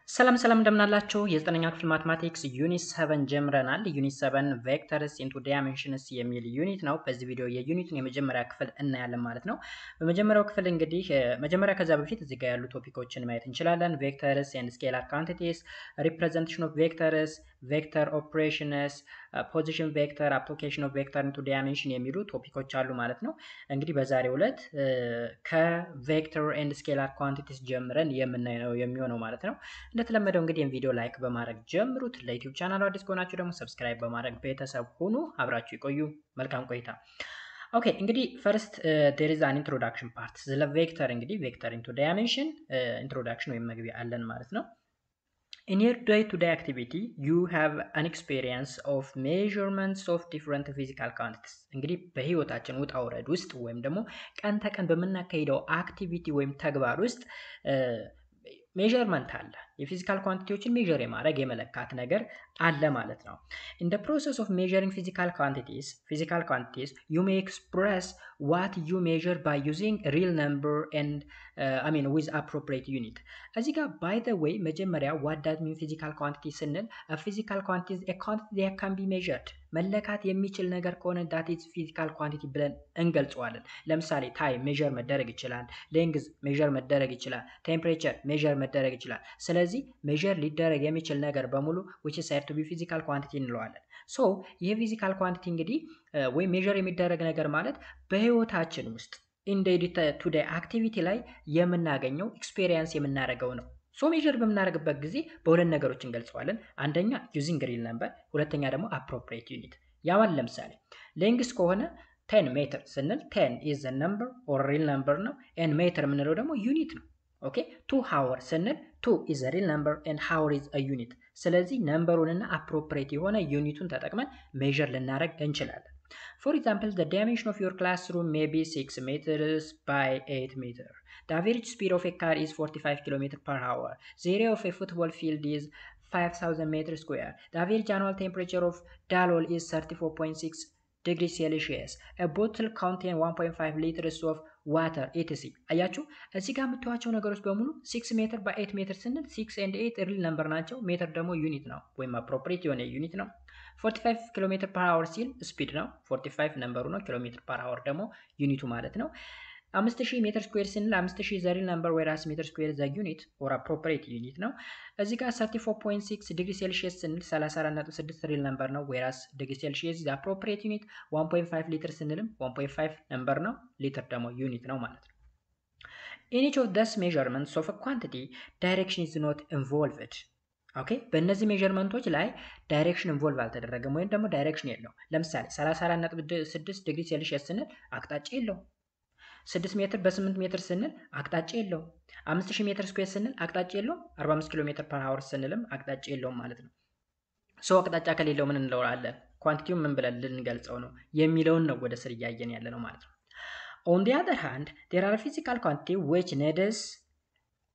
ሰላም እንደምናላችሁ የዘጠነኛ ክፍል ማትማቲክስ ዩኒት 7 ጀምረናል። ዩኒት 7 ቬክተርስ ኢንቱ ዳይሜንሽንስ የሚል ዩኒት ነው። በዚህ ቪዲዮ የዩኒቱን የመጀመሪያ ክፍል እናያለን ማለት ነው። በመጀመሪያው ክፍል እንግዲህ መጀመሪያ ከዛ በፊት እዚህ ጋር ያሉ ቶፒኮችን ማየት እንችላለን። ቬክተርስ ኤንድ ስኬላር ኳንቲቲስ፣ ሪፕሬዘንቴሽን ኦፍ ቬክተርስ፣ ቬክተር ኦፕሬሽንስ፣ ፖዚሽን ቬክተር፣ አፕሊኬሽን ኦፍ ቬክተር ኢንቱ ዳይሜንሽን የሚሉ ቶፒኮች አሉ ማለት ነው። እንግዲህ በዛሬው ዕለት ከቬክተር ኤንድ ስኬላር ኳንቲቲስ ጀምረን የምናየው የሚሆነው ማለት ነው። እንደተለመደው እንግዲህ ቪዲዮ ላይክ በማድረግ ጀምሩት። ለዩቲዩብ ቻናሉ አዲስ ከሆናችሁ ደግሞ ሰብስክራይብ በማድረግ ቤተሰብ ሁኑ። አብራችሁ ይቆዩ። መልካም ቆይታ። ኦኬ እንግዲህ ፈርስት there is an introduction part ስለ ቬክተር እንግዲህ ቬክተር ኢንቱ ዳይሜንሽን ኢንትሮዳክሽን ወይም መግቢያ አለን ማለት ነው። In your day-to-day activity, you have an experience of measurements of different physical quantities. እንግዲህ በህይወታችን ውጣ ውረድ ውስጥ ወይም ደግሞ ቀን ተቀን በምናካሂደው አክቲቪቲ ወይም ተግባር ውስጥ ሜዠርመንት አለ። የፊዚካል ኳንቲቲዎችን ሜዠር የማድረግ የመለካት ነገር አለ ማለት ነው። In the process of measuring physical quantities, you may express what you measure by using real number and with appropriate unit. እዚህ ጋር by the way መጀመሪያ what does mean physical quantity ስንል a physical quantity is a quantity that can be measured መለካት የሚችል ነገር ከሆነ that is physical quantity ብለን እንገልጸዋለን። ለምሳሌ ታይም ሜዠር መደረግ ይችላል፣ ሌንግዝ ሜዠር መደረግ ይችላል፣ ቴምፕሬቸር ሜዠር መደረግ ይችላል። ስለዚህ ሜዠር ሊደረግ የሚችል ነገር በሙሉ which is said to be physical quantity እንለዋለን። ሶ ይሄ ፊዚካል ኳንቲቲ እንግዲህ ወይም ሜዠር የሚደረግ ነገር ማለት በህይወታችን ውስጥ in day to day activity ላይ የምናገኘው ኤክስፔሪየንስ የምናደርገው ነው። ሶ ሜዠር በምናደርግበት ጊዜ በሁለት ነገሮች እንገልጸዋለን። አንደኛ ዩዚንግ ሪል ነምበር፣ ሁለተኛ ደግሞ አፕሮፕሪየት ዩኒት። ያው ለምሳሌ ሌንግስ ከሆነ 10 ሜትር ስንል 10 is a number or real number ነው and ሜትር የምንለው ደግሞ ዩኒት ነው። ኦኬ 2 ሃወር ስንል 2 is a real number and hour is a unit። ስለዚህ ነምበሩንና አፕሮፕሪየት የሆነ ዩኒቱን ተጠቅመን ሜዠር ልናደርግ እንችላለን። For example, the dimension of your classroom may be 6 meters by 8 meters. The average speed of a car is 45 km per hour. The area of a football field is 5,000 meters square. The average annual temperature of Dalol is 34.6 degrees Celsius. A bottle contains 1.5 liters of water etc. አያችሁ እዚህ ጋር የምታዩቸው ነገሮች በሙሉ 6 ሜትር by 8 ሜትር ስንል 6 and 8 ሪል ነምበር ናቸው። ሜትር ደግሞ ዩኒት ነው ወይም አፕሮፕሪየት የሆነ ዩኒት ነው። 45 ኪሎ ሜትር ፐር አወር ሲል ስፒድ ነው። 45 ነምበሩ ነው። ኪሎ ሜትር ፐር አወር ደግሞ ዩኒቱ ማለት ነው። 5000 ሜትር ስኩዌር ስንል 5000 ዘ ሪል ነምበር ወይራስ ሜትር ስኩዌር ዘ ዩኒት ኦር አፕሮፕሪየት ዩኒት ነው። እዚህ ጋር 34.6 ዲግሪ ሴልሺየስ ስንል 34.6 ሪል ነምበር ነው ወይራስ ዲግሪ ሴልሺየስ ዘ አፕሮፕሪየት ዩኒት። 1.5 ሊትር ስንልም 1.5 ነምበር ነው፣ ሊትር ደግሞ ዩኒት ነው ማለት ነው። In each of these measurements of a quantity, direction is not involved. ኦኬ በእነዚህ ሜዠርመንቶች ላይ ዳይሬክሽን ኢንቮልቭ አልተደረገም ወይም ደግሞ ዳይሬክሽን የለውም። ለምሳሌ 34.6 ዲግሪ ሴልሺየስ ስንል አቅጣጫ የለውም። 6 ሜትር በ8 ሜትር ስንል አቅጣጫ የለውም። 5000 ሜትር ስኩዌር ስንል አቅጣጫ የለውም። 45 ኪሎ ሜትር ፐር አወር ስንልም አቅጣጫ የለውም ማለት ነው። ሶ አቅጣጫ ከሌለው ምን እንለዋለን? ኳንቲቲውን ምን ብለን ልንገልጸው ነው የሚለውን ነው ወደ ስር እያየን ያለ ነው ማለት ነው። On the other hand, there are physical quantity which needs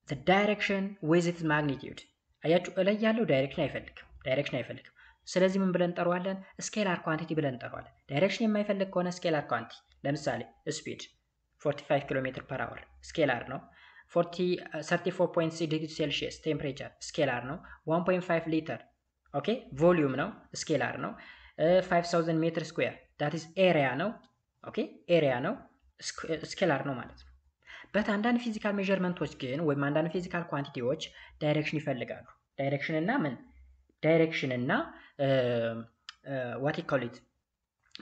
the direction with its magnitude. አያችሁ እላይ ያለው ዳይሬክሽን አይፈልግም። ስለዚህ ምን ብለን እንጠራዋለን? ስኬላር ኳንቲቲ ብለን እንጠራዋለን። ዳይሬክሽን የማይፈልግ ከሆነ ስኬላር ኳንቲቲ ለምሳሌ ስፒድ 45 ኪሎ ሜትር ፐር አወር ስኬላር ነው። 34.6 ዲግሪ ሴልሺየስ ቴምፕሬቸር ስኬላር ነው። 1.5 ሊትር ኦኬ ቮሊዩም ነው ስኬላር ነው። 5000 ሜትር ስኩዌር ዳት ኢዝ ኤሪያ ነው። ኦኬ ኤሪያ ነው ስኬላር ነው ማለት ነው። በአንዳንድ ፊዚካል ሜዠርመንቶች ግን ወይም አንዳንድ ፊዚካል ኳንቲቲዎች ዳይሬክሽን ይፈልጋሉ። ዳይሬክሽን እና what you call it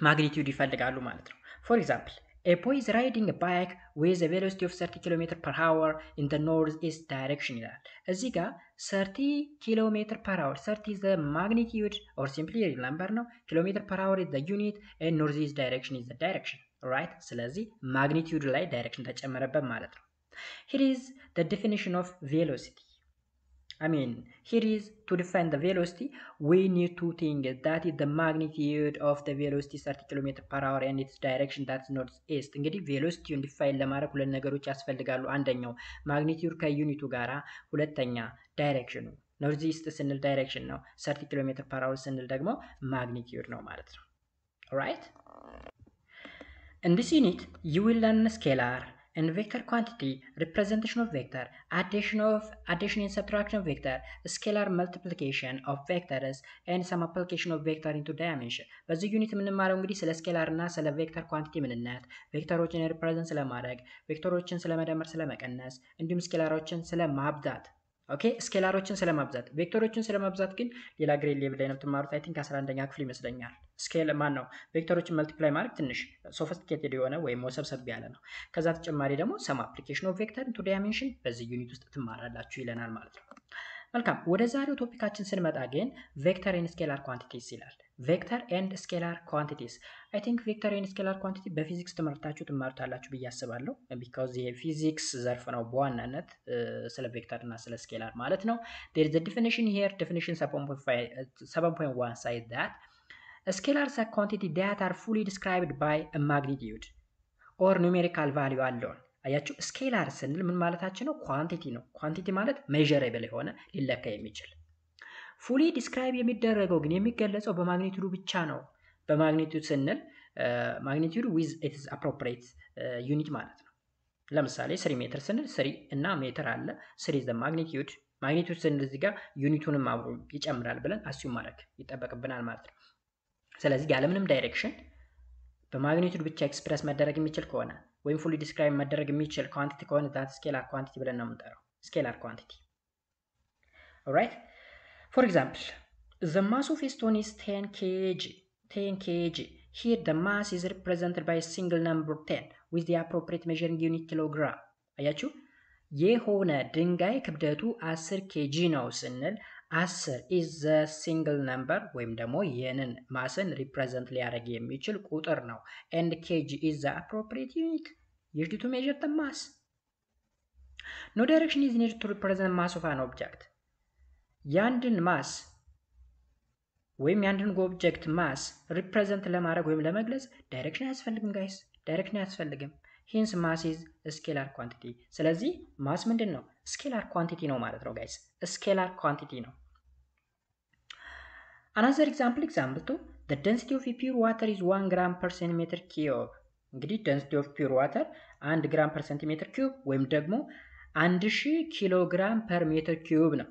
ማግኒቲዩድ ይፈልጋሉ ማለት ነው። For example, a boy is riding a bike with a velocity of 30 km per hour in the northeast direction ይላል። እዚህ ጋር 30 km per hour 30 is the magnitude or simply real number ነው። km per hour is the unit and northeast direction is the direction. Right? ስለዚህ ማግኒቲዩድ ላይ ዳይሬክሽን ተጨመረበት ማለት ነው። Here is the definition of velocity. Here is to define the velocity, we need to think that is the magnitude of the velocity 30 km per hour and its direction that's northeast. እንግዲህ ቬሎሲቲውን ዲፋይን ለማድረግ ሁለት ነገሮች ያስፈልጋሉ። አንደኛው ማግኒቲዩድ ከዩኒቱ ጋራ፣ ሁለተኛ ዳይሬክሽኑ። ኖርዝ-ኢስት ስንል ዳይሬክሽን ነው። 30 km per hour ስንል ደግሞ ማግኒቲዩድ ነው ማለት ነው። Alright? In this unit, you will learn scalar and vector quantity, representation of vector, addition and subtraction of vector, scalar multiplication of vectors, and some application of vector into dimension. በዚህ ዩኒት የምንማረው እንግዲህ ስለ ስኬላር እና ስለ ቬክተር ኳንቲቲ ምንነት፣ ቬክተሮችን ሪፕሬዘንት ስለማድረግ፣ ቬክተሮችን ስለመደመር ስለመቀነስ፣ እንዲሁም ስኬላሮችን ስለማብዛት ኦኬ ስኬላሮችን ስለማብዛት ቬክተሮችን ስለማብዛት ግን ሌላ ግሬድ ሌቭል ላይ ነው የምትማሩት። አይ ቲንክ 11ኛ ክፍል ይመስለኛል። ስኬል ማን ነው ቬክተሮችን መልቲፕላይ ማለት ትንሽ ሶፊስቲኬትድ የሆነ ወይም ወሰብሰብ ያለ ነው። ከዛ ተጨማሪ ደግሞ ሰም አፕሊኬሽን ኦፍ ቬክተር ኢንቱ ዳይሜንሽን በዚህ ዩኒት ውስጥ ትማራላችሁ ይለናል ማለት ነው። መልካም ወደ ዛሬው ቶፒካችን ስንመጣ ግን ቬክተር ኤንድ ስኬላር ኳንቲቲስ ይላል። ቬክተር ኤንድ ስኬላር ኳንቲቲስ አይ ቲንክ ቬክተር ኤንድ ስኬላር ኳንቲቲ በፊዚክስ ትምህርታችሁ ትማሩታላችሁ ብዬ አስባለሁ። ቢካዝ የፊዚክስ ዘርፍ ነው በዋናነት ስለ ቬክተር እና ስለ ስኬላር ማለት ነው። there is a definition here, definition 7.1 says that scalars are quantity that are fully described by a magnitude or numerical value alone። አያችሁ ስኬላር ስንል ምን ማለታችን ነው? ኳንቲቲ ነው። ኳንቲቲ ማለት ሜዠረብል የሆነ ሊለካ የሚችል ፉሊ ዲስክራይብ የሚደረገው ግን የሚገለጸው በማግኒቱዱ ብቻ ነው። በማግኒቱድ ስንል ማግኒቱድ ዊዝ ኢትስ አፕሮፕሪየት ዩኒት ማለት ነው። ለምሳሌ 3 ሜትር ስንል 3 እና ሜትር አለ 3 ዘ ማግኒቱድ ማግኒቱድ ስንል እዚህ ጋር ዩኒቱንም አብሮ ይጨምራል ብለን አስዩም ማድረግ ይጠበቅብናል ማለት ነው። ስለዚህ ያለምንም ዳይሬክሽን በማግኒቱድ ብቻ ኤክስፕረስ መደረግ የሚችል ከሆነ ወይም ፉሊ ዲስክራይብ መደረግ የሚችል ኳንቲቲ ከሆነ ዛት ስኬላር ኳንቲቲ ብለን ነው የምንጠራው። ስኬላር ኳንቲቲ ኦልራይት። For example, the mass of a stone is 10 kg. 10 kg. Here the mass is represented by a single number 10 with the appropriate measuring unit kilogram. አያችሁ የሆነ ድንጋይ ክብደቱ 10 ኬጂ ነው ስንል 10 is the single number ወይም ደግሞ ይህንን ማስን ሪፕሬዘንት ሊያደርግ የሚችል ቁጥር ነው። and kg is the appropriate unit used to measure the mass. No direction is needed to represent mass of an object. ያንድን ማስ ወይም ያንድን ኦብጀክት ማስ ሪፕሬዘንት ለማድረግ ወይም ለመግለጽ ዳይሬክሽን አያስፈልግም ጋይስ፣ ዳይሬክሽን አያስፈልግም። ሂንስ ማስ ኢዝ ስኬላር ኳንቲቲ። ስለዚህ ማስ ምንድን ነው? ስኬላር ኳንቲቲ ነው ማለት ነው ጋይስ፣ ስኬላር ኳንቲቲ ነው። አናዘር ኤግዛምፕል 2 the density of a pure water is 1 gram per centimeter cube። እንግዲህ density of pure water 1 ግራም per centimeter cube ወይም ደግሞ 1000 ኪሎ ግራም per meter cube ነው።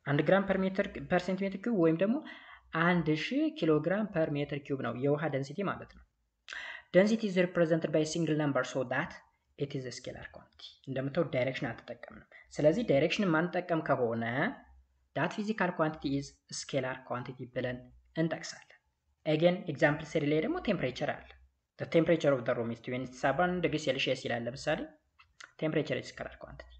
1 ግራም per centimeter cube ወይም ደግሞ 1000 ኪሎ ግራም per meter cube ነው የውሃ density ማለት ነው። density is represented by a single number so that it is a scalar quantity። እንደምታው ዳይሬክሽን አልተጠቀምንም። ስለዚህ ዳይሬክሽን ማንጠቀም ከሆነ that physical quantity is scalar quantity ብለን እንጠቅሳለን። again example 3 ላይ ደግሞ ቴምፕሬቸር አለ። the temperature of the room is 27 degrees Celsius ይላል። ለምሳሌ temperature is scalar quantity.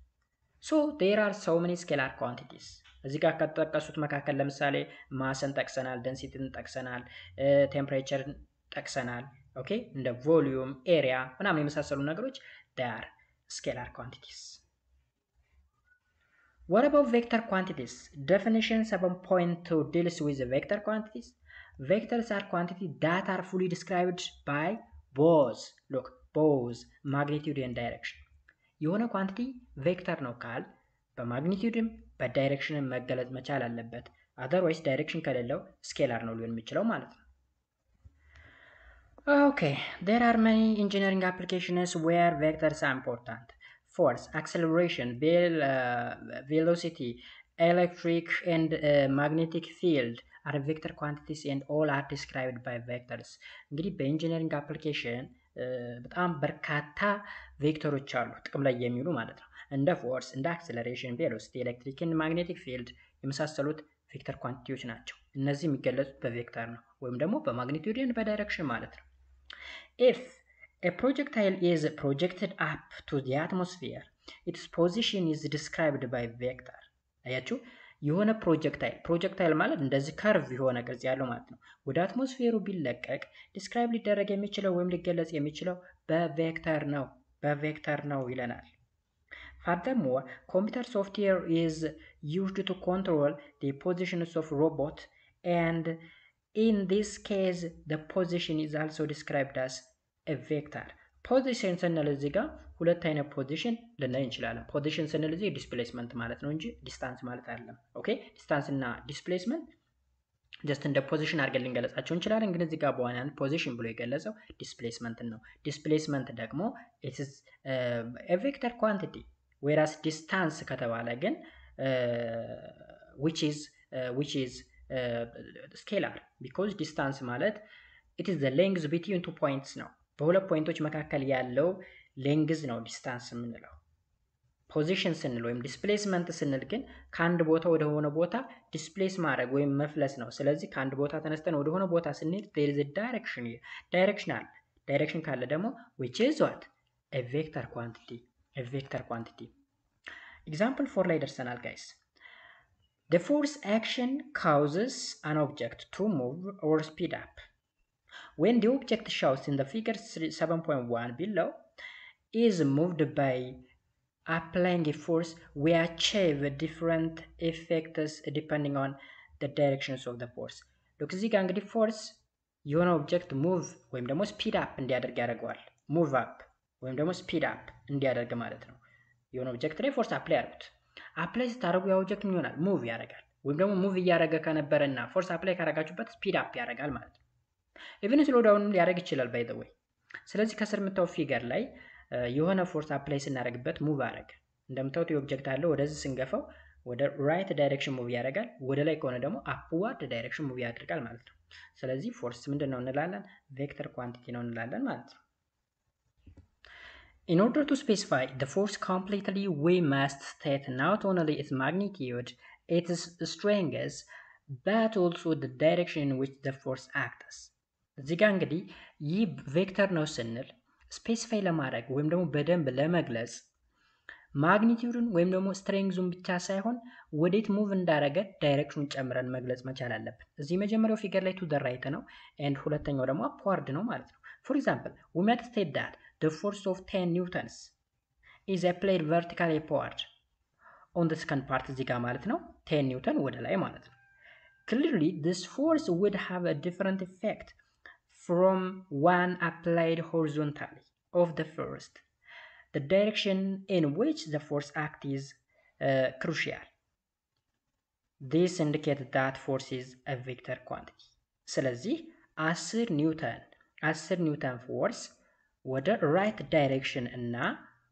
so there are so many scalar quantities። እዚህ ጋር ከተጠቀሱት መካከል ለምሳሌ ማስን ጠቅሰናል፣ ደንሲቲን ጠቅሰናል፣ ቴምፕሬቸርን ጠቅሰናል። ኦኬ እንደ ቮሊዩም፣ ኤሪያ ምናምን የመሳሰሉ ነገሮች they are scalar quantities። what about vector quantities? definition 7.2 deals with the vector quantities. vectors are quantities that are fully described by both magnitude and direction። የሆነ ኳንቲቲ ቬክተር ነው ካል በማግኒቲዩድም በዳይሬክሽን መገለጽ መቻል አለበት። otherwise ዳይሬክሽን ከሌለው ስኬላር ነው ሊሆን የሚችለው ማለት ነው። okay there are many engineering applications where vectors are important. force, acceleration, velocity, electric and magnetic field are vector quantities and all are described by vectors። እንግዲህ በኢንጂነሪንግ አፕሊኬሽን በጣም በርካታ ቬክተሮች አሉ ጥቅም ላይ የሚውሉ ማለት ነው። እንደ ፎርስ፣ እንደ አክሰለሬሽን፣ ቬሎሲቲ፣ ኤሌክትሪክ እና ማግኔቲክ ፊልድ የመሳሰሉት ቬክተር ኳንቲቲዎች ናቸው። እነዚህ የሚገለጹት በቬክተር ነው ወይም ደግሞ በማግኒቲዩድ እና በዳይሬክሽን ማለት ነው። if a projectile is projected up to the atmosphere its position is described by vector። አያችሁ የሆነ ፕሮጀክታይል ማለት እንደዚህ ከርቭ የሆነ ቅርጽ ያለው ማለት ነው። ወደ አትሞስፌሩ ቢለቀቅ ዲስክራይብ ሊደረግ የሚችለው ወይም ሊገለጽ የሚችለው በቬክተር ነው ይለናል። furthermore computer software is used to control the positions of robot and in this case the position is also described as a vector። ፖዚሽን ስንል እዚህ ጋር ሁለት አይነት ፖዚሽን ልናይ እንችላለን። ፖዚሽን ስንል እዚህ ዲስፕሌስመንት ማለት ነው እንጂ ዲስታንስ ማለት አይደለም። ኦኬ ዲስታንስ እና ዲስፕሌስመንት ጀስት እንደ ፖዚሽን አድርገን ልንገለጻቸው እንችላለን። ግን እዚህ ጋር በዋናነት ፖዚሽን ብሎ የገለጸው ዲስፕሌስመንትን ነው። ዲስፕሌስመንት ደግሞ it is a vector quantity whereas distance ከተባለ ግን which is scalar because distance ማለት it is the length between two points ነው። በሁለት ፖይንቶች መካከል ያለው ሌንግዝ ነው ዲስታንስ የምንለው። ፖዚሽን ስንል ወይም ዲስፕሌስመንት ስንል ግን ከአንድ ቦታ ወደ ሆነ ቦታ ዲስፕሌስ ማድረግ ወይም መፍለስ ነው። ስለዚህ ከአንድ ቦታ ተነስተን ወደ ሆነ ቦታ ስንሄድ there is a direction ካለ ደግሞ which is what a vector quantity example 4 ላይ ደርሰናል guys. The force action causes an object to move or speed up. When the object shown in the figure 7.1 below is moved by applying a force, we achieve different effects depending on the directions of the force. Look, እዚህ ጋር እንግዲህ ፎርስ የሆነ ኦብጀክት ሙቭ ወይም ደግሞ ስፒድ አፕ እንዲያደርግ ያደርገዋል። ሙቭ አፕ ወይም ደግሞ ስፒድ አፕ እንዲያደርግ ማለት ነው። የሆነ ኦብጀክት ላይ ፎርስ አፕላይ አድርጉት። አፕላይ ስታደርጉ ያ ኦብጀክት ምን ይሆናል? ሙቭ ያደርጋል። ወይም ደግሞ ሙቭ እያደረገ ከነበረና ፎርስ አፕላይ ካደረጋችሁበት ስፒድ አፕ ያደርጋል ማለት ነው። ኢቭን ስሎ ዳውን ሊያደርግ ይችላል ባይ ዘ ወይ። ስለዚህ ከስር የምታው ፊገር ላይ የሆነ ፎርስ አፕላይ ስናደርግበት ሙቭ አደረገ። እንደምታዩት የኦብጀክት አለው ወደዚህ ስንገፋው ወደ ራይት ዳይሬክሽን ሙቭ ያደርጋል። ወደ ላይ ከሆነ ደግሞ አፕዋርድ ዳይሬክሽን ሙቭ ያደርጋል ማለት ነው። ስለዚህ ፎርስ ምንድነው እንላለን? ቬክተር ኳንቲቲ ነው እንላለን ማለት ነው። In order to specify the force completely, we must state not only its magnitude, its strength, but also the direction in which the force acts. እዚህ ጋር እንግዲህ ይህ ቬክተር ነው ስንል ስፔሲፋይ ለማድረግ ወይም ደግሞ በደንብ ለመግለጽ ማግኒቲዩድን ወይም ደግሞ ስትሬንግዙን ብቻ ሳይሆን ወዴት ሙቭ እንዳደረገ ዳይሬክሽኑን ጨምረን መግለጽ መቻል አለብን። እዚህ መጀመሪያው ፊገር ላይ ቱ ዘ ራይት ነው ኤንድ ሁለተኛው ደግሞ አፕዋርድ ነው ማለት ነው። ፎር ኤግዛምፕል we might state that the force of 10 newtons is applied vertically upward on the second part እዚህ ጋር ማለት ነው 10 ኒውተን ወደ ላይ ማለት ነው። Clearly this force would have a different effect from one applied horizontally of the first. The direction in which the force acts is crucial. This indicates that force is a vector quantity. ስለዚህ 10 ኒውተን ፎርስ ወደ ራይት ዳይሬክሽን እና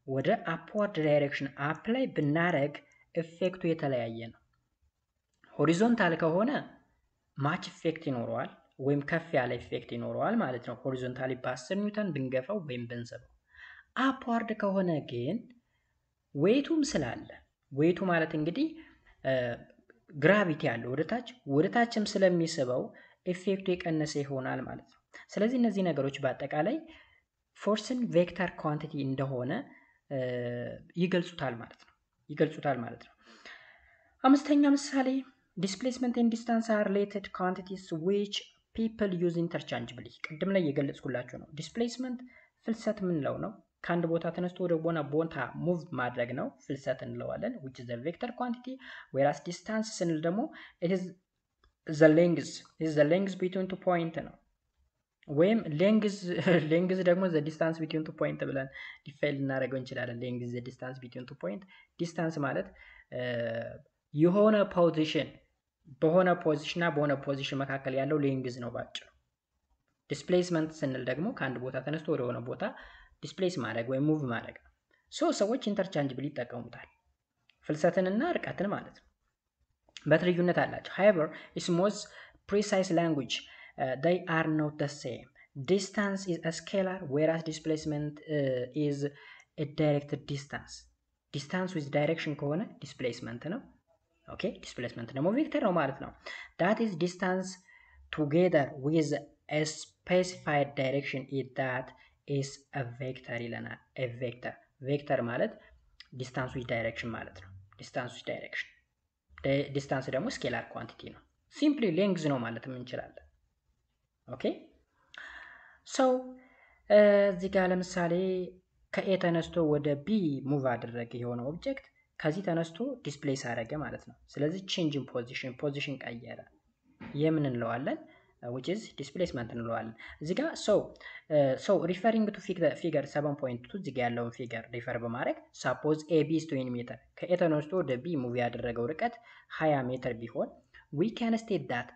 ወደ አፕዋርድ ዳይሬክሽን አፕላይ ብናረግ ኢፌክቱ የተለያየ ነው። ሆሪዞንታል ከሆነ ማች ኢፌክት ይኖረዋል ወይም ከፍ ያለ ኢፌክት ይኖረዋል ማለት ነው። ሆሪዞንታሊ በ10 ኒውተን ብንገፋው ወይም ብንስበው። አፕዋርድ ከሆነ ግን ዌይቱም ስላለ ዌይቱ ማለት እንግዲህ ግራቪቲ ያለው ወደታችም ስለሚስበው ኢፌክቱ የቀነሰ ይሆናል ማለት ነው። ስለዚህ እነዚህ ነገሮች በአጠቃላይ ፎርስን ቬክተር ኳንቲቲ እንደሆነ ይገልጹታል ማለት ነው። አምስተኛ ምሳሌ displacement and distance are related quantities which people use interchangeably. ቅድም ላይ የገለጽኩላችሁ ነው። ዲስፕሌስመንት ፍልሰት ምንለው ነው። ከአንድ ቦታ ተነስቶ ወደ ሆነ ቦታ ሙቭ ማድረግ ነው፣ ፍልሰት እንለዋለን which is the vector quantity, whereas distance ስንል ደግሞ it is the length between two point ነው። ወይም length ደግሞ the distance between two point ብለን ዲፋይን ልናደርገው እንችላለን። length the distance between two point. distance ማለት የሆነ ፖዚሽን በሆነ ፖዚሽን እና በሆነ ፖዚሽን መካከል ያለው ሌንግዝ ነው ባጭሩ። ዲስፕሌስመንት ስንል ደግሞ ከአንድ ቦታ ተነስቶ ወደ ሆነ ቦታ ዲስፕሌስ ማድረግ ወይም ሙቭ ማድረግ ነው። ሰዎች ኢንተርቻንጅብል ይጠቀሙታል፣ ፍልሰትንና ርቀትን ማለት ነው። በትልዩነት አላቸው። however in most precise language they are not the same. Distance is a scalar whereas displacement is a directed distance. distance with direction ከሆነ ዲስፕሌስመንት ነው። ኦኬ ዲስፕሌስመንት ደግሞ ቬክተር ነው ማለት ነው። that is distance together with a specified direction that is a vector ይለናል። a vector ማለት ዲስታንስ with direction ማለት ነው። ዲስታንስ with direction ዲስታንስ ደግሞ ስኬላር ኳንቲቲ ነው። ሲምፕሊ ሌንግዝ ነው ማለት እንችላለን። ኦኬ እዚህ ጋር ለምሳሌ ከኤ ተነስቶ ወደ ቢ ሙቭ አደረገ የሆነ ኦብጀክት ከዚህ ተነስቶ ዲስፕሌስ አደረገ ማለት ነው። ስለዚህ ቼንጅ ኢን ፖዚሽን ቀየረ። የምን እንለዋለን? which is displacement እንለዋለን። እዚህ ጋር referring to figure 7.2 እዚህ ጋር ያለውን ፊገር ሪፈር በማድረግ suppose AB is 20 ሜትር ከኤ ተነስቶ ወደ ቢ ሙቭ ያደረገው ርቀት 20 ሜትር ቢሆን we can state that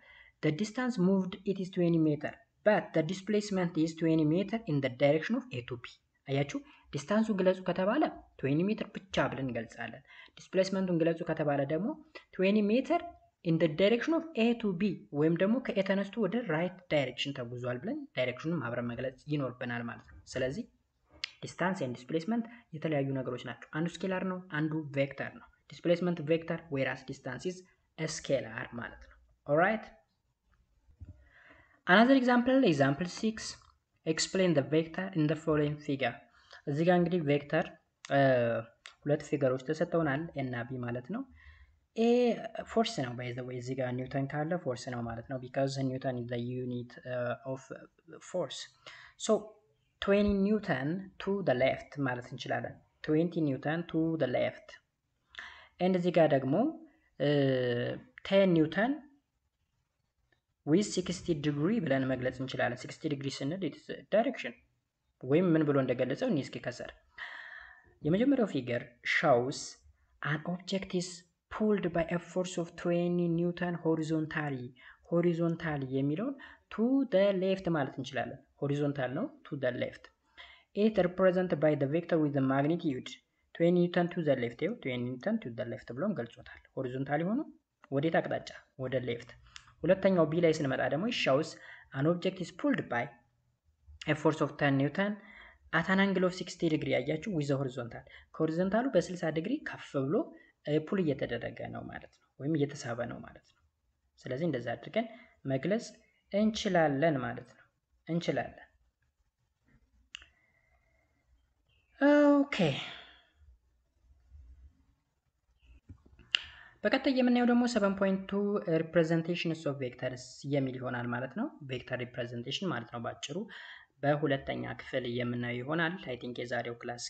the distance moved it is 20 meter but the displacement is 20 meter in the direction of A to B አያችሁ ዲስታንሱን ግለጹ ከተባለ 20 ሜትር ብቻ ብለን እንገልጻለን ዲስፕሌስመንቱን ግለጹ ከተባለ ደግሞ 20 ሜትር in the direction of A to B ወይም ደግሞ ከኤ ተነስቶ ወደ ራይት ዳይሬክሽን ተጉዟል ብለን ዳይሬክሽኑን አብረን መግለጽ ይኖርብናል ማለት ነው ስለዚህ ዲስታንስ ኤንድ ዲስፕሌስመንት የተለያዩ ነገሮች ናቸው አንዱ ስኬላር ነው አንዱ ቬክተር ነው ዲስፕሌስመንት ቬክተር whereas distance is a scalar ማለት ነው alright another example 6 explain the vector in the following figure እዚህ ጋር እንግዲህ ቬክተር ሁለት ፊገሮች ተሰጥተውናል ኤ እና ቢ ማለት ነው ኤ ፎርስ ነው by the way እዚህ ጋር ኒውተን ካለ ፎርስ ነው ማለት ነው because Newton is the unit of force so 20 Newton to the left ማለት እንችላለን 20 Newton to the left and እዚህ ጋር ደግሞ 10 Newton with 60 degree ብለን መግለጽ እንችላለን 60 degree ስንል it is direction ወይም ምን ብሎ እንደገለጸው እስኪ ከሰር የመጀመሪያው ፊገር shows an object is pulled by a force of 20 Newton horizontally የሚለውን to the left ማለት እንችላለን horizontal ነው to the left it represented by the vector with the magnitude 20 Newton to the left 20 Newton to the left ብሎም ገልጾታል horizontal ሆኖ ወዴት አቅጣጫ ወደ left ሁለተኛው ቢ ላይ ስንመጣ ደግሞ shows an object is pulled by a force of 10 Newton at an angle of 60 degree አያችሁ with the horizontal ከሆሪዞንታሉ በ60 ዲግሪ ከፍ ብሎ ፑል እየተደረገ ነው ማለት ነው ወይም እየተሳበ ነው ማለት ነው ስለዚህ እንደዛ አድርገን መግለጽ እንችላለን ማለት ነው እንችላለን ኦኬ በቀጣይ የምናየው ደግሞ 7.2 representations of vectors የሚል ይሆናል ማለት ነው ቬክተር ሪፕሬዘንቴሽን ማለት ነው ባጭሩ በሁለተኛ ክፍል የምናየው ይሆናል አይ ቲንክ የዛሬው ክላስ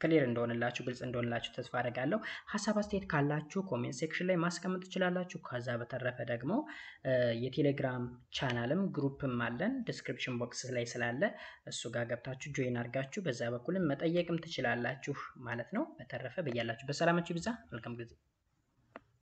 ክሊር እንደሆነላችሁ ግልጽ እንደሆነላችሁ ተስፋ አደርጋለሁ ሐሳብ አስተያየት ካላችሁ ኮሜንት ሴክሽን ላይ ማስቀመጥ ትችላላችሁ ከዛ በተረፈ ደግሞ የቴሌግራም ቻናልም ግሩፕም አለን ዲስክሪፕሽን ቦክስ ላይ ስላለ እሱ ጋር ገብታችሁ ጆይን አድርጋችሁ በዛ በኩልም መጠየቅም ትችላላችሁ ማለት ነው በተረፈ በእያላችሁ በሰላማችሁ ይብዛ መልካም ጊዜ